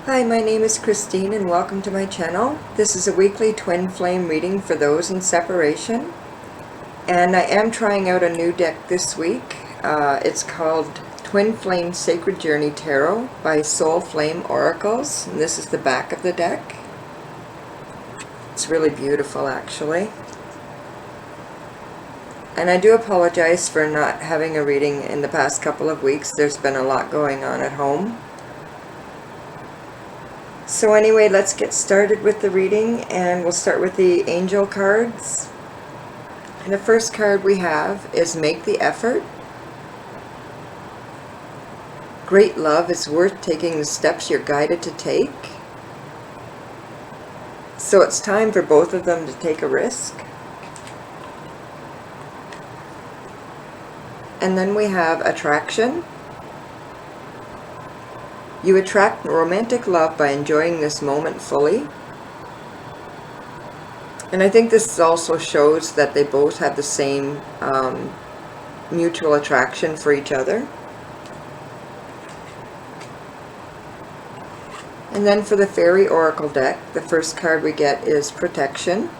Hi, my name is Christine and welcome to my channel. This is a weekly twin flame reading for those in separation. And I am trying out a new deck this week. It's called Twin Flame Sacred Journey Tarot by Soul Flame Oracles. And this is the back of the deck. It's really beautiful actually. And I do apologize for not having a reading in the past couple of weeks. There's been a lot going on at home. So anyway, let's get started with the reading, and we'll start with the angel cards. And the first card we have is Make the Effort. Great love is worth taking the steps you're guided to take. So it's time for both of them to take a risk. And then we have Attraction. You attract romantic love by enjoying this moment fully. And I think this also shows that they both have the same mutual attraction for each other. And then for the Fairy Oracle deck, the first card we get is Protection.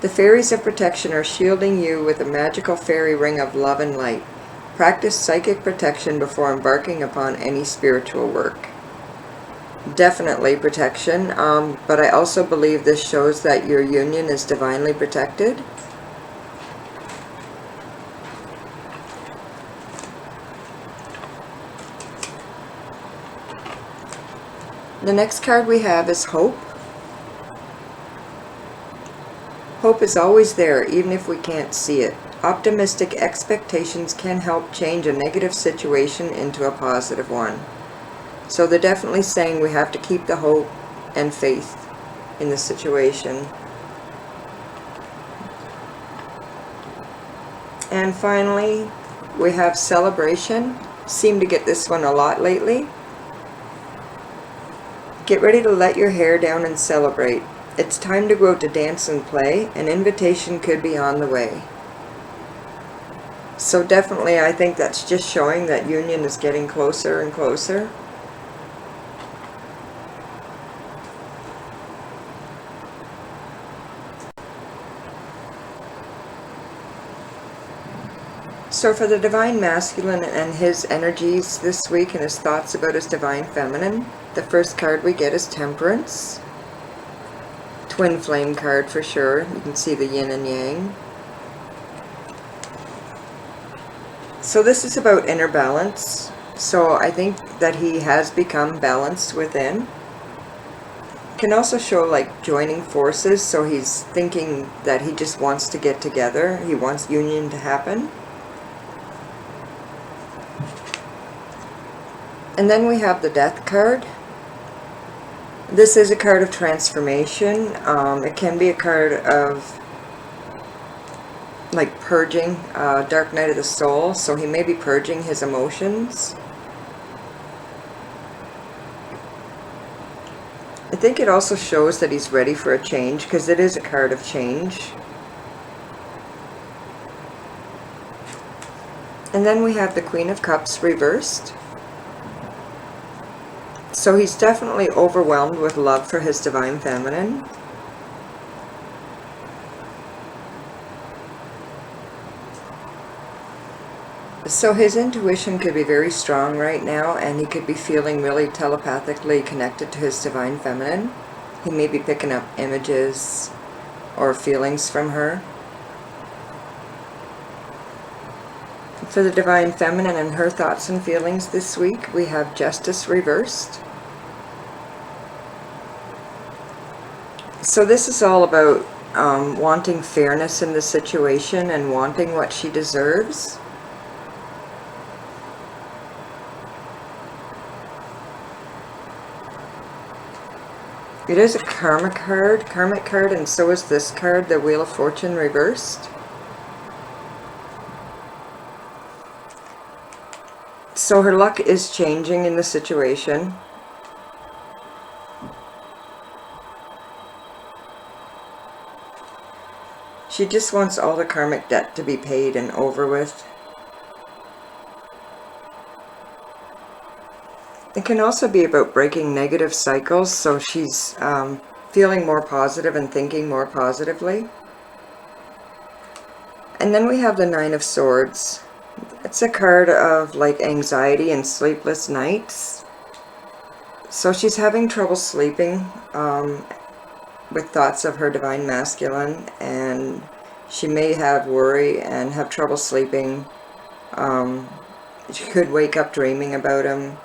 The fairies of protection are shielding you with a magical fairy ring of love and light. Practice psychic protection before embarking upon any spiritual work. Definitely protection, but I also believe this shows that your union is divinely protected. The next card we have is Hope. Hope is always there, even if we can't see it. Optimistic expectations can help change a negative situation into a positive one. So they're definitely saying we have to keep the hope and faith in the situation. And finally, we have Celebration. Seem to get this one a lot lately. Get ready to let your hair down and celebrate. It's time to go out to dance and play. An invitation could be on the way. So definitely I think that's just showing that union is getting closer and closer. So for the Divine Masculine and his energies this week and his thoughts about his Divine Feminine, the first card we get is Temperance. Twin flame card for sure. You can see the yin and yang. So this is about inner balance. So I think that he has become balanced within. Can also show like joining forces. So he's thinking that he just wants to get together. He wants union to happen. And then we have the Death card. This is a card of transformation. It can be a card of like purging, dark night of the soul, so he may be purging his emotions. I think it also shows that he's ready for a change, because it is a card of change. And then we have the Queen of Cups reversed. So he's definitely overwhelmed with love for his Divine Feminine. So his intuition could be very strong right now, and he could be feeling really telepathically connected to his Divine Feminine. He may be picking up images or feelings from her. For the Divine Feminine and her thoughts and feelings this week, we have Justice reversed. So this is all about wanting fairness in the situation and wanting what she deserves. It is a karmic card, and so is this card, the Wheel of Fortune reversed. So her luck is changing in the situation. She just wants all the karmic debt to be paid and over with. It can also be about breaking negative cycles, so she's feeling more positive and thinking more positively. And then we have the Nine of Swords. It's a card of like anxiety and sleepless nights. So she's having trouble sleeping with thoughts of her divine masculine, and she may have worry and have trouble sleeping. She could wake up dreaming about him.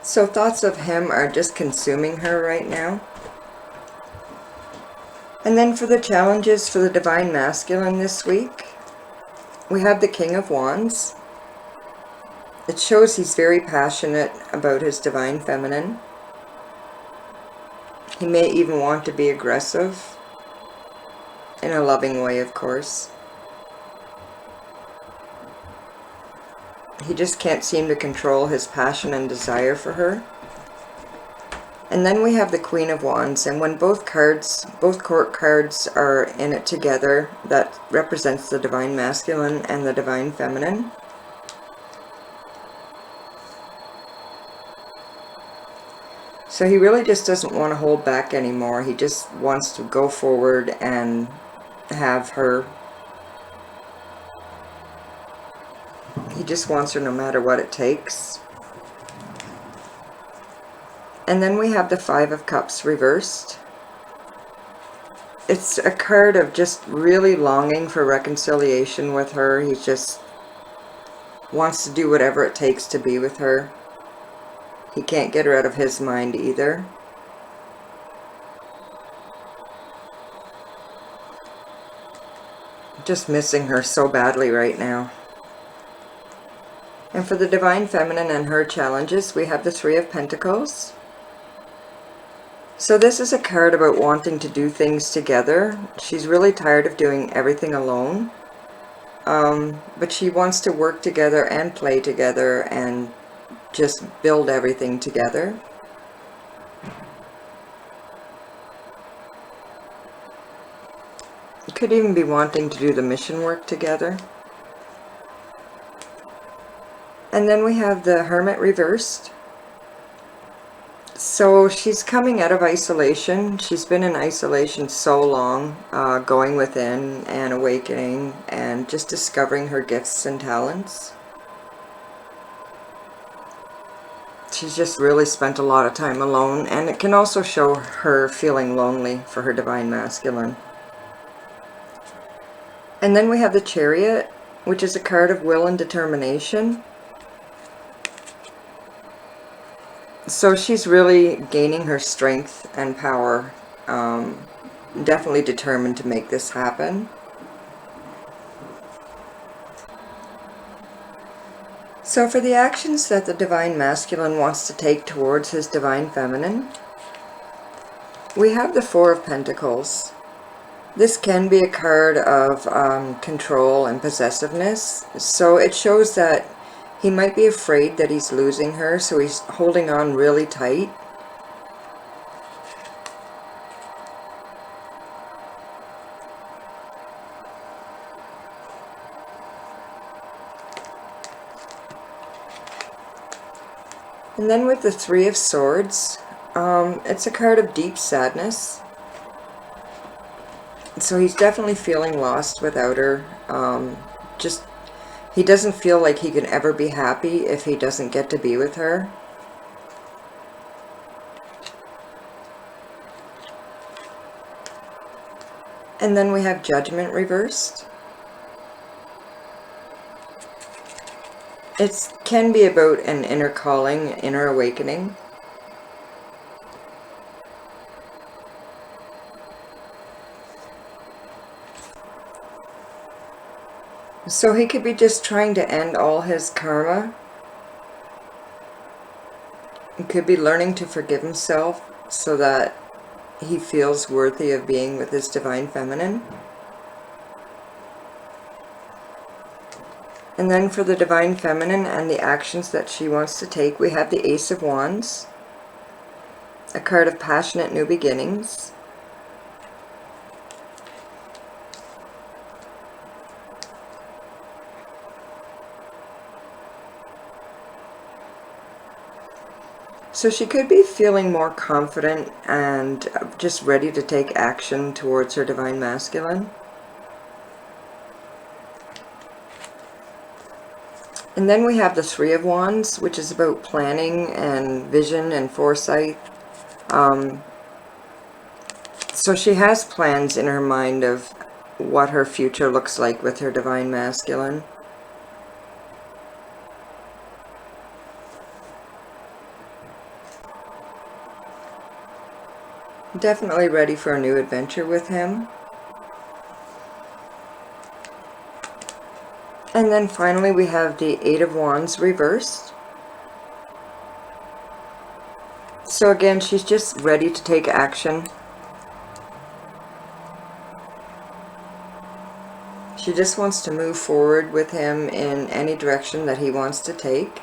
So thoughts of him are just consuming her right now. And then for the challenges for the divine masculine this week, we have the King of Wands. It shows he's very passionate about his divine feminine. He may even want to be aggressive, in a loving way, of course. He just can't seem to control his passion and desire for her. And then we have the Queen of Wands, and when both court cards are in it together, that represents the divine masculine and the divine feminine. So he really just doesn't want to hold back anymore. He just wants to go forward and have her. He just wants her no matter what it takes. And then we have the Five of Cups reversed. It's a card of just really longing for reconciliation with her. He just wants to do whatever it takes to be with her. He can't get her out of his mind either. Just missing her so badly right now. And for the divine feminine and her challenges, we have the Three of Pentacles. So this is a card about wanting to do things together. She's really tired of doing everything alone. But she wants to work together and play together and just build everything together. You could even be wanting to do the mission work together. And then we have the Hermit reversed. So she's coming out of isolation. She's been in isolation so long, going within and awakening and just discovering her gifts and talents. She's just really spent a lot of time alone, and it can also show her feeling lonely for her divine masculine. And then we have the Chariot, which is a card of will and determination. So she's really gaining her strength and power, definitely determined to make this happen. So for the actions that the divine masculine wants to take towards his divine feminine, we have the Four of Pentacles. This can be a card of control and possessiveness, so it shows that he might be afraid that he's losing her, so he's holding on really tight. And then with the Three of Swords, it's a card of deep sadness. So he's definitely feeling lost without her. He doesn't feel like he can ever be happy if he doesn't get to be with her. And then we have Judgment reversed. It can be about an inner calling, inner awakening. So he could be just trying to end all his karma. He could be learning to forgive himself so that he feels worthy of being with his divine feminine. And then for the divine feminine and the actions that she wants to take, we have the Ace of Wands, a card of passionate new beginnings. So she could be feeling more confident and just ready to take action towards her Divine Masculine. And then we have the Three of Wands, which is about planning and vision and foresight. So she has plans in her mind of what her future looks like with her Divine Masculine. Definitely ready for a new adventure with him. And then finally we have the Eight of Wands reversed. So again, she's just ready to take action. She just wants to move forward with him in any direction that he wants to take.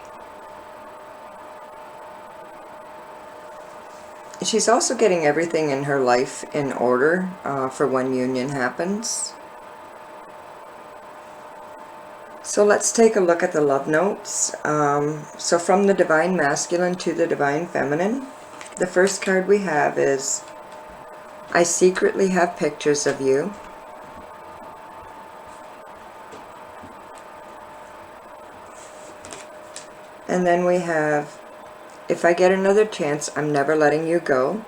She's also getting everything in her life in order for when union happens. So let's take a look at the love notes. So from the Divine Masculine to the Divine Feminine, the first card we have is, I secretly have pictures of you. And then we have, if I get another chance, I'm never letting you go.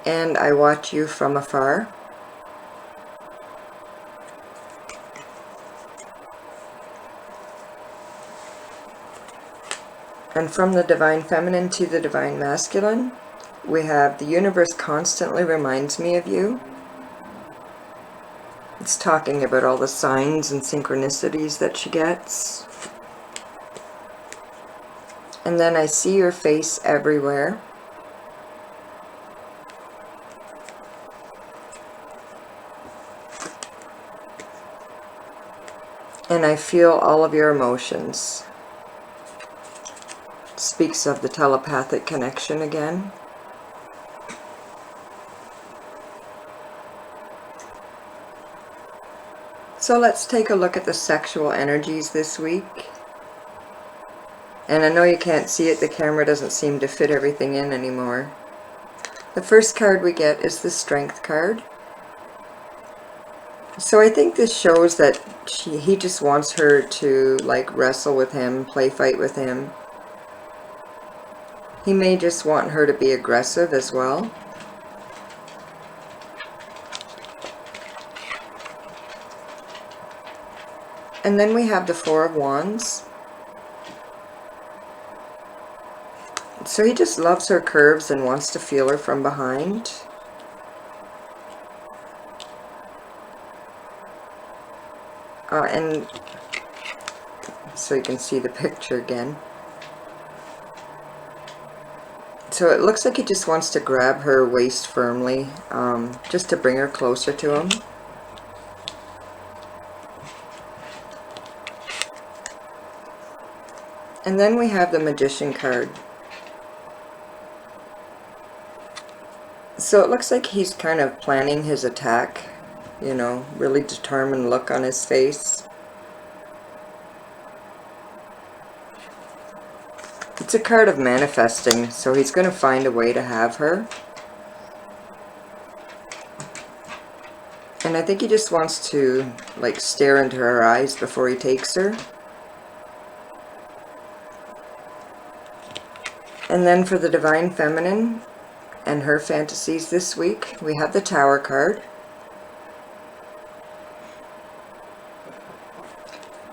And I watch you from afar. And from the Divine Feminine to the Divine Masculine, we have, the universe constantly reminds me of you. It's talking about all the signs and synchronicities that she gets. And then I see your face everywhere. And I feel all of your emotions. Speaks of the telepathic connection again. So let's take a look at the sexual energies this week. And I know you can't see it, the camera doesn't seem to fit everything in anymore. The first card we get is the Strength card. So I think this shows that he just wants her to like wrestle with him, play fight with him. He may just want her to be aggressive as well. And then we have the Four of Wands. So he just loves her curves and wants to feel her from behind. And so you can see the picture again. So it looks like he just wants to grab her waist firmly, just to bring her closer to him. And then we have the Magician card. So it looks like he's kind of planning his attack, you know, really determined look on his face. It's a card of manifesting, so he's going to find a way to have her. And I think he just wants to, like, stare into her eyes before he takes her. And then for the Divine Feminine and her fantasies this week, we have the Tower card.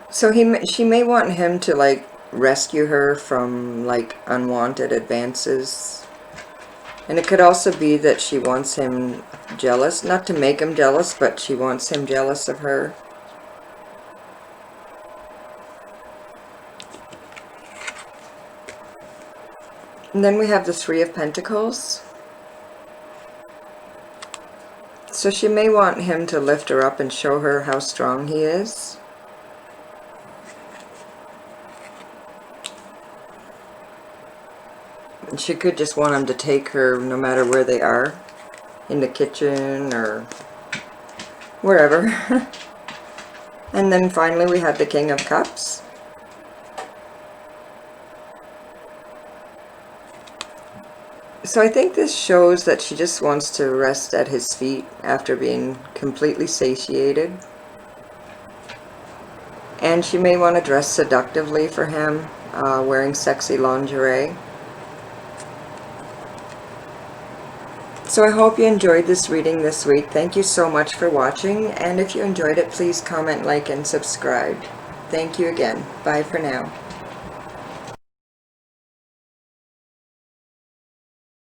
So she may want him to, like, rescue her from, like, unwanted advances. And it could also be that she wants him jealous, not to make him jealous, but she wants him jealous of her. And then we have the Three of Pentacles. So she may want him to lift her up and show her how strong he is. And she could just want him to take her no matter where they are, in the kitchen or wherever. And then finally we had the King of Cups. So I think this shows that she just wants to rest at his feet after being completely satiated. And she may want to dress seductively for him, wearing sexy lingerie. So I hope you enjoyed this reading this week. Thank you so much for watching, and if you enjoyed it, please comment, like, and subscribe. Thank you again. Bye for now.